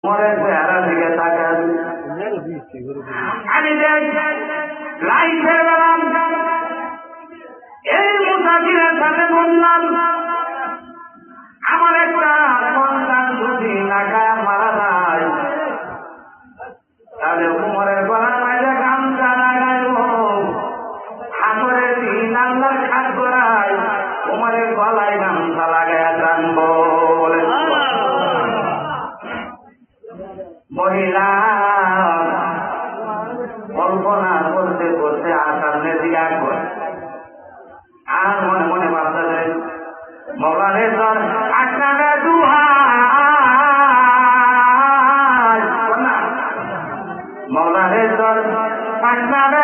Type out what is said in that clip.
মরে চেহারা দিকে থাকেন। আমি লাইফের বেলাম এই মুসাফিরের সাথে বললাম, আমার একটা সন্তান যদি নাকায় মারা যায়, তাহলে উমরের গলার মাঝে গামছা লাগাইব, হাতরের দিন আল্লাহর খাট করাই উমরের গলায় গামছা লাগাইয়া টানবো বলে মহিলা কল্পনা করতে করতে সামনে দিকে করে আর মনে মনে ভাবতে যায় মৌলানে তোর আপনারা দুহাই মৌলানে তোর আপনারা